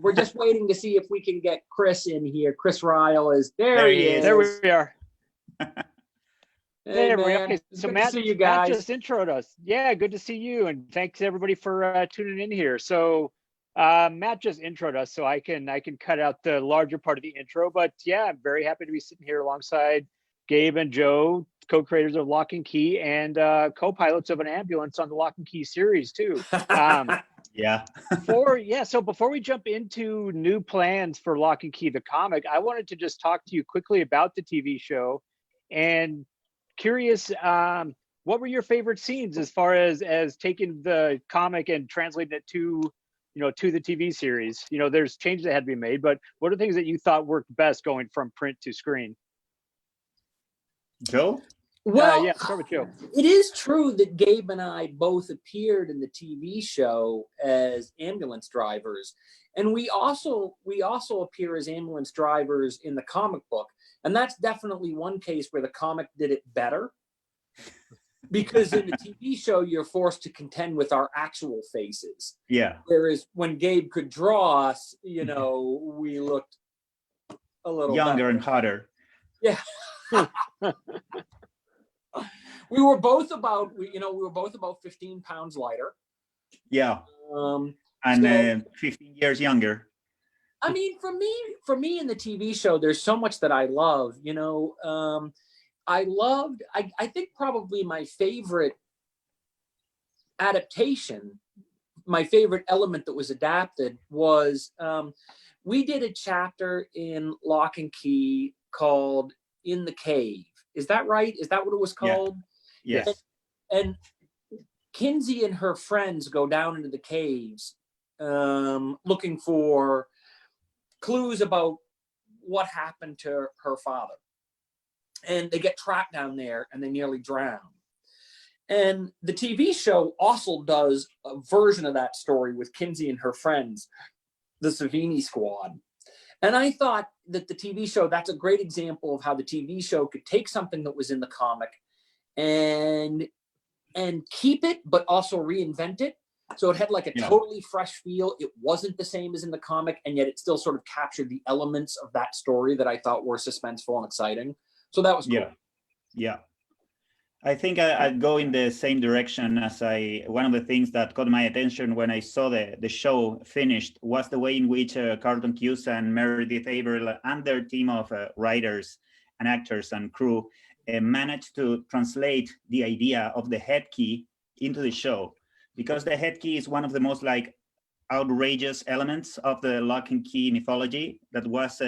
we're just waiting to see if we can get Chris in here. Chris Ryall is there. He is. There we are. Hey, there we are. Okay, so good Matt, to see you guys. Matt just introed us. Yeah, good to see you, and thanks everybody for tuning in here. So Matt just introed us, so I can cut out the larger part of the intro. But yeah, I'm very happy to be sitting here alongside Gabe and Joe, co-creators of Locke Key and co-pilots of an ambulance on the Locke Key series too. Yeah. So before we jump into new plans for Locke Key the comic, I wanted to just talk to you quickly about the TV show, and curious, what were your favorite scenes as far as taking the comic and translating it to to the TV series? There's changes that had to be made, but what are things that you thought worked best going from print to screen? Joe? Well, yeah, start with Joe. It is true that Gabe and I both appeared in the TV show as ambulance drivers, and we also appear as ambulance drivers in the comic book, and that's definitely one case where the comic did it better, because in the TV show you're forced to contend with our actual faces. Yeah. Whereas when Gabe could draw us, we looked a little younger better. And hotter. Yeah. We were both about 15 pounds lighter. Yeah. And 15 years younger. I mean, for me in the TV show, there's so much that I love. I think probably my favorite adaptation, my favorite element that was adapted was we did a chapter in Locke Key called In the Cave. Is that right? Is that what it was called? Yeah. Yes. And Kinsey and her friends go down into the caves looking for clues about what happened to her father. And they get trapped down there and they nearly drown. And the TV show also does a version of that story with Kinsey and her friends, the Savini Squad. And I thought that the TV show, that's a great example of how the TV show could take something that was in the comic and keep it, but also reinvent it. So it had like a totally fresh feel. It wasn't the same as in the comic, and yet it still sort of captured the elements of that story that I thought were suspenseful and exciting. So that was cool. Yeah. I think I'd go in the same direction as one of the things that caught my attention when I saw the show finished was the way in which Carlton Cuse and Meredith Averill and their team of writers and actors and crew managed to translate the idea of the head key into the show, because the head key is one of the most outrageous elements of the Locke Key mythology that was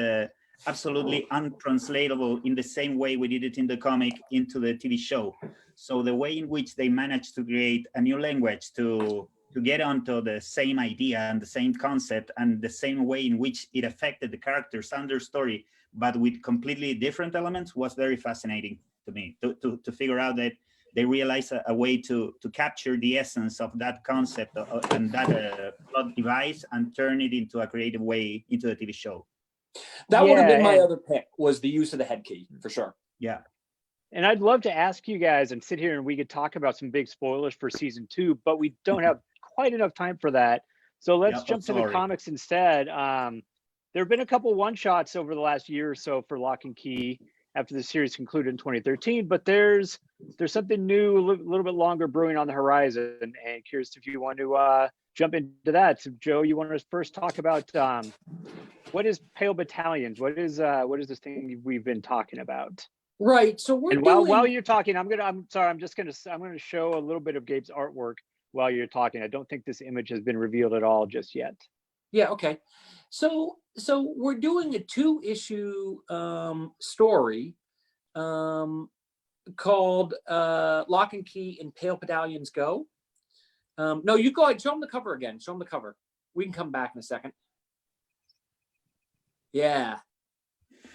absolutely untranslatable in the same way we did it in the comic into the TV show. So the way in which they managed to create a new language to get onto the same idea and the same concept and the same way in which it affected the characters and their story, but with completely different elements, was very fascinating to me to figure out that they realized a way to capture the essence of that concept and that plot device and turn it into a creative way into the TV show. That would have been my other pick, was the use of the head key, for sure. Yeah. And I'd love to ask you guys and sit here and we could talk about some big spoilers for season 2, but we don't have quite enough time for that. So let's jump to the comics instead. There have been a couple one-shots over the last year or so for Locke Key after the series concluded in 2013, but there's something new, a little bit longer brewing on the horizon, and curious if you want to jump into that. So Joe, you want to first talk about what is Pale Battalions? What is this thing we've been talking about? Right. So while you're talking, I'm gonna show a little bit of Gabe's artwork while you're talking. I don't think this image has been revealed at all just yet. Yeah. Okay. So we're doing a 2-issue story called Locke Key and Pale Battalions Go. No, you go ahead. Show them the cover again. Show them the cover. We can come back in a second. Yeah.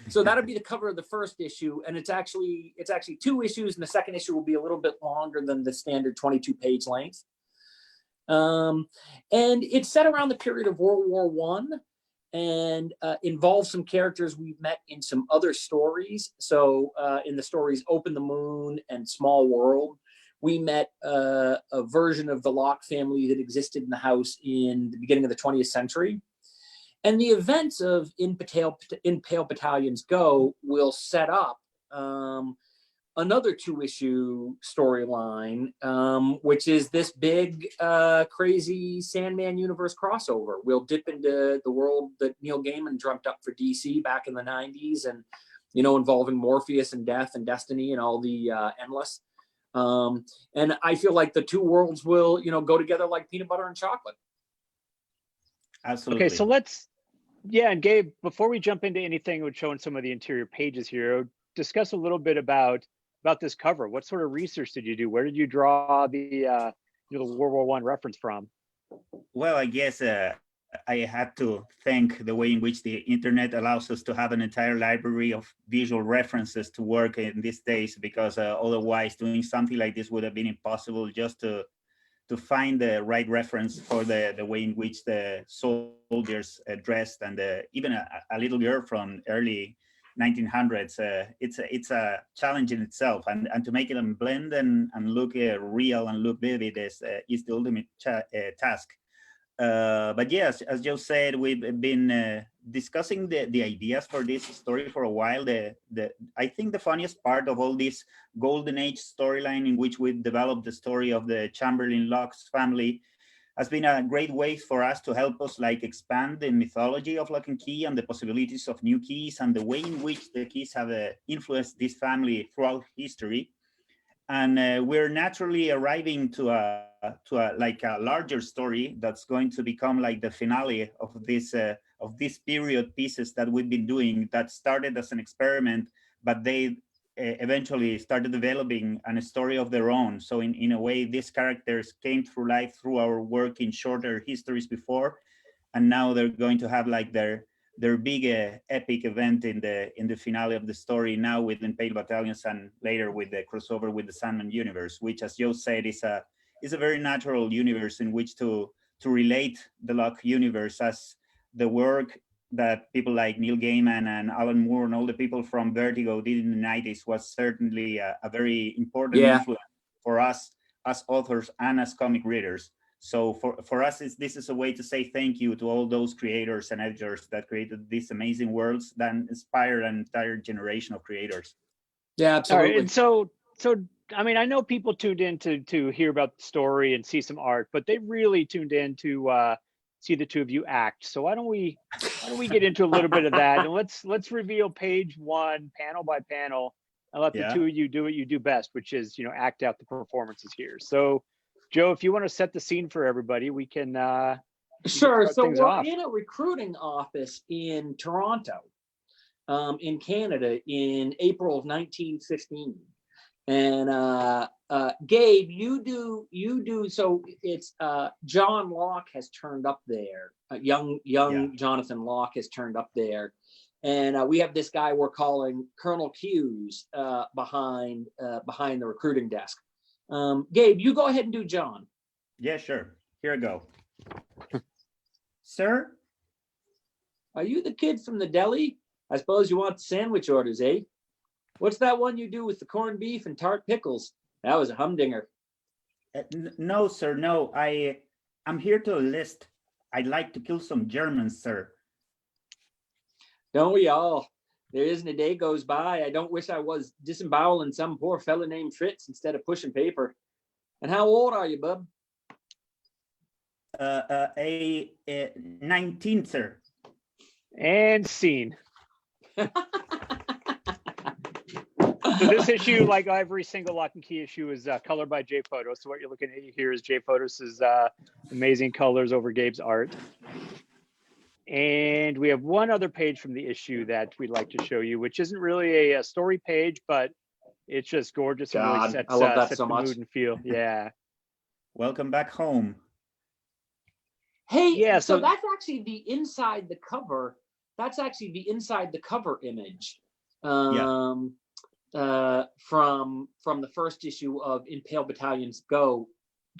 So that'll be the cover of the first issue, and it's actually 2 issues, and the second issue will be a little bit longer than the standard 22-page length. And it's set around the period of World War I, and involves some characters we've met in some other stories. So in the stories Open the Moon and Small World, we met a version of the Locke family that existed in the house in the beginning of the 20th century. And the events of In Pale Battalions Go will set up another 2-issue storyline, which is this big, crazy Sandman universe crossover. We'll dip into the world that Neil Gaiman dreamt up for DC back in the 90s, and involving Morpheus and Death and Destiny and all the Endless. And I feel like the two worlds will, go together like peanut butter and chocolate. Absolutely. Okay, so and Gabe, before we jump into anything with showing some of the interior pages here, discuss a little bit about this cover. What sort of research did you do? Where did you draw the World War I reference from? Well, I guess I had to thank the way in which the internet allows us to have an entire library of visual references to work in these days, because otherwise doing something like this would have been impossible, just to find the right reference for the way in which the soldiers dressed, and even a little girl from early 1900s. It's a challenge in itself, and to make it blend and look real and look vivid is the ultimate task. But yes, as Joe said, we've been discussing the ideas for this story for a while. I think the funniest part of all this Golden Age storyline, in which we developed the story of the Chamberlain Locke's family, has been a great way for us to help us expand the mythology of Locke and Key and the possibilities of new keys and the way in which the keys have influenced this family throughout history. And we're naturally arriving to a larger story that's going to become like the finale of these period pieces that we've been doing, that started as an experiment, but they eventually started developing a story of their own. So in a way, these characters came through life through our work in shorter histories before, and now they're going to have their big epic event in the finale of the story, now within Pale Battalions, and later with the crossover with the Sandman universe, which, as Joe said, is a very natural universe in which to relate the Locke universe, as the work that people like Neil Gaiman and Alan Moore and all the people from Vertigo did in the 90s was certainly a very important influence for us as authors and as comic readers. So for us, this is a way to say thank you to all those creators and editors that created these amazing worlds that inspired an entire generation of creators. Yeah, absolutely. All right, and so I mean, I know people tuned in to hear about the story and see some art, but they really tuned in to see the two of you act. So why don't we get into a little bit of that, and let's reveal page 1, panel by panel, and let the two of you do what you do best, which is act out the performances here. So, Joe, if you want to set the scene for everybody, we can. Sure. So we're in a recruiting office in Toronto, in Canada, in April of 1915. And Gabe, you do. So it's John Locke has turned up there. Young Jonathan Locke has turned up there, and we have this guy we're calling Colonel Hughes behind the recruiting desk. Gabe, you go ahead and do John. Yeah, sure. Here I go. Sir? Are you the kid from the deli? I suppose you want the sandwich orders, eh? What's that one you do with the corned beef and tart pickles? That was a humdinger. No, sir, no. I'm here to enlist. I'd like to kill some Germans, sir. Don't we all? There isn't a day goes by I don't wish I was disemboweling some poor fella named Fritz instead of pushing paper. And how old are you, bub? 19, sir. And scene. So this issue, like every single Locke and Key issue, is colored by Jay Photos. So what you're looking at here is Jay Photos' amazing colors over Gabe's art. And we have one other page from the issue that we'd like to show you, which isn't really a story page, but it's just gorgeous. God, and really sets, I love that sets so the much. mood and feel. Yeah. Welcome back home. Hey, yeah. So that's actually the inside the cover. That's actually the inside the cover image. From the first issue of In Pale Battalions Go.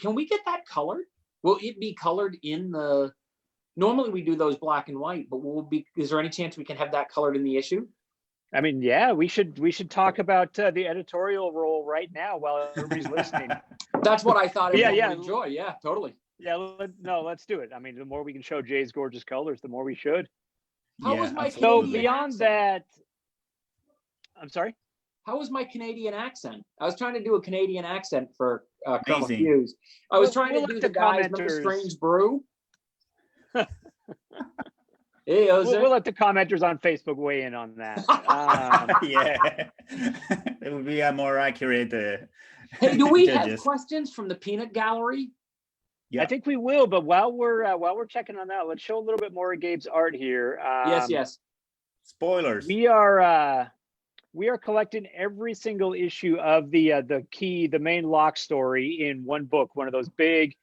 Can we get that colored? Will it be colored in the? Normally we do those black and white, but is there any chance we can have that colored in the issue? I mean, yeah, we should talk about the editorial role right now while everybody's listening. That's what I thought everyone yeah. would enjoy. Yeah, totally. Yeah, let's do it. I mean, the more we can show Jay's gorgeous colors, the more we should. How was my So Canadian beyond accent? that, I'm sorry? How was my Canadian accent? I was trying to do a Canadian accent for Colonel Amazing. Hughes. I was We'll trying to let do the the guys, remember commenters- Strange Brew? Hey, We'll let the commenters on Facebook weigh in on that. Yeah, it would be a more accurate. Hey, do we have judges. questions from the peanut gallery? Yeah. I think we will, but while we're checking on that, let's show a little bit more of Gabe's art here. Yes. Spoilers. We are collecting every single issue of the main Locke story in one book, one of those big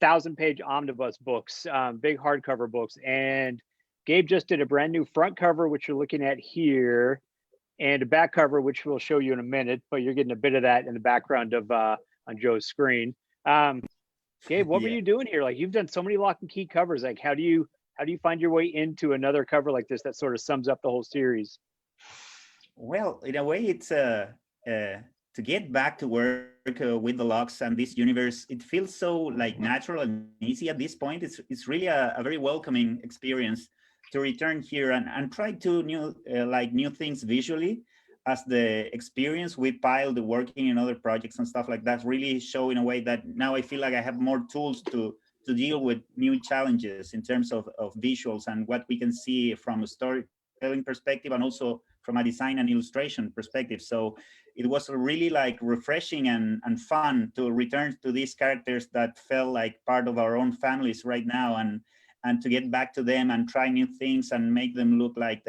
1,000-page omnibus books, big hardcover books. And Gabe just did a brand new front cover, which you're looking at here, and a back cover, which we'll show you in a minute, but you're getting a bit of that in the background of on Joe's screen. Gabe, what were you doing here? Like, you've done so many Locke and Key covers. Like, how do you find your way into another cover like this that sort of sums up the whole series? Well, in a way, it's to get back to work with the Lockes and this universe. It feels so like natural and easy at this point. It's really a very welcoming experience to return here and try to new things visually, as the experience with Pyle, the working in other projects and stuff like that really show in a way that now I feel like I have more tools to deal with new challenges in terms of visuals and what we can see from a storytelling perspective and also from a design and illustration perspective. So it was really like refreshing and fun to return to these characters that felt like part of our own families right now, and to get back to them and try new things and make them look like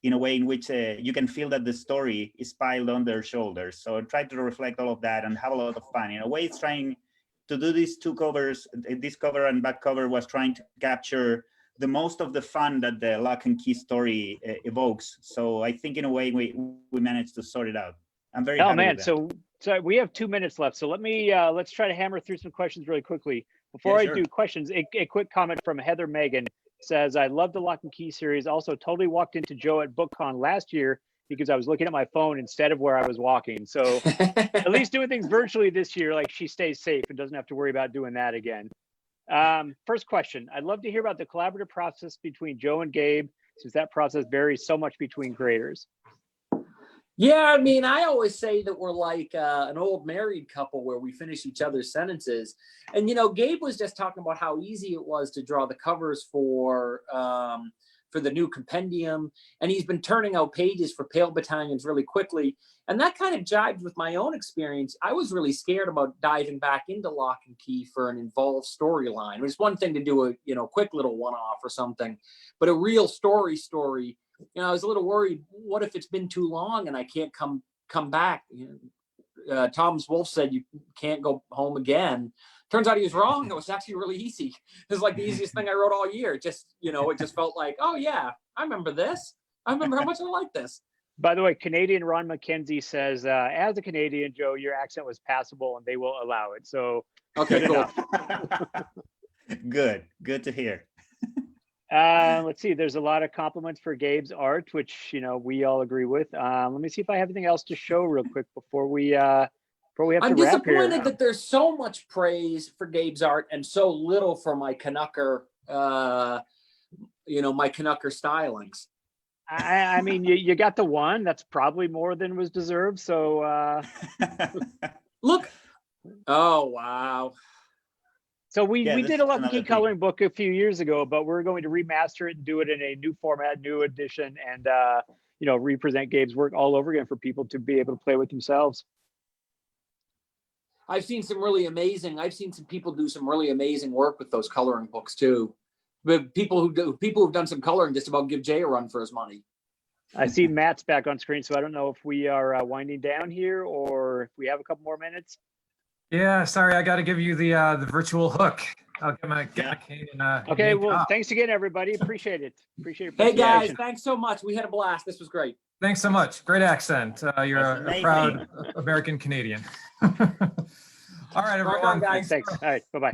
in a way in which you can feel that the story is piled on their shoulders. So I tried to reflect all of that and have a lot of fun. In a way, it's trying to do these two covers. This cover and back cover was trying to capture the most of the fun that the Locke and Key story evokes. So I think in a way we managed to sort it out. I'm very happy with that. So we have 2 minutes left. So let's try to hammer through some questions really quickly. Before I do questions, a quick comment from Heather Megan says, I love the Locke and Key series. Also totally walked into Joe at BookCon last year because I was looking at my phone instead of where I was walking. So at least doing things virtually this year, like she stays safe and doesn't have to worry about doing that again. First question, I'd love to hear about the collaborative process between Joe and Gabe, since that process varies so much between creators. Yeah, I mean, I always say that we're like an old married couple where we finish each other's sentences. And, Gabe was just talking about how easy it was to draw the covers for the new compendium. And he's been turning out pages for Pale Battalions really quickly. And that kind of jibed with my own experience. I was really scared about diving back into Locke and Key for an involved storyline. It's one thing to do a quick little one-off or something, but a real story. I was a little worried, what if it's been too long and I can't come back? Thomas Wolfe said you can't go home again. Turns out he was wrong. It was actually really easy. It was like the easiest thing I wrote all year. It just felt like, oh yeah, I remember this. I remember how much I like this. By the way, Canadian Ron McKenzie says, as a Canadian, Joe, your accent was passable and they will allow it. So okay, cool. Good to hear. Let's see. There's a lot of compliments for Gabe's art, which we all agree with. Let me see if I have anything else to show real quick before we have to wrap here. I'm disappointed that there's so much praise for Gabe's art and so little for my Canucker, my Canucker stylings. I mean, you got the one. That's probably more than was deserved. So look. Oh wow. So we did a Locke Key coloring book a few years ago, but we're going to remaster it and do it in a new format, new edition, and represent Gabe's work all over again for people to be able to play with themselves. I've seen some people do some really amazing work with those coloring books too. But people who've done some coloring just about give Jay a run for his money. I see Matt's back on screen, so I don't know if we are winding down here or if we have a couple more minutes. Yeah, sorry, I got to give you the virtual hook. I'll get my cane and okay, well, thanks again, everybody. Appreciate it. Hey guys, thanks so much. We had a blast. This was great. Thanks so much. Great accent. You're a proud American Canadian. All right, everyone. Guys. Thanks. All right, bye-bye.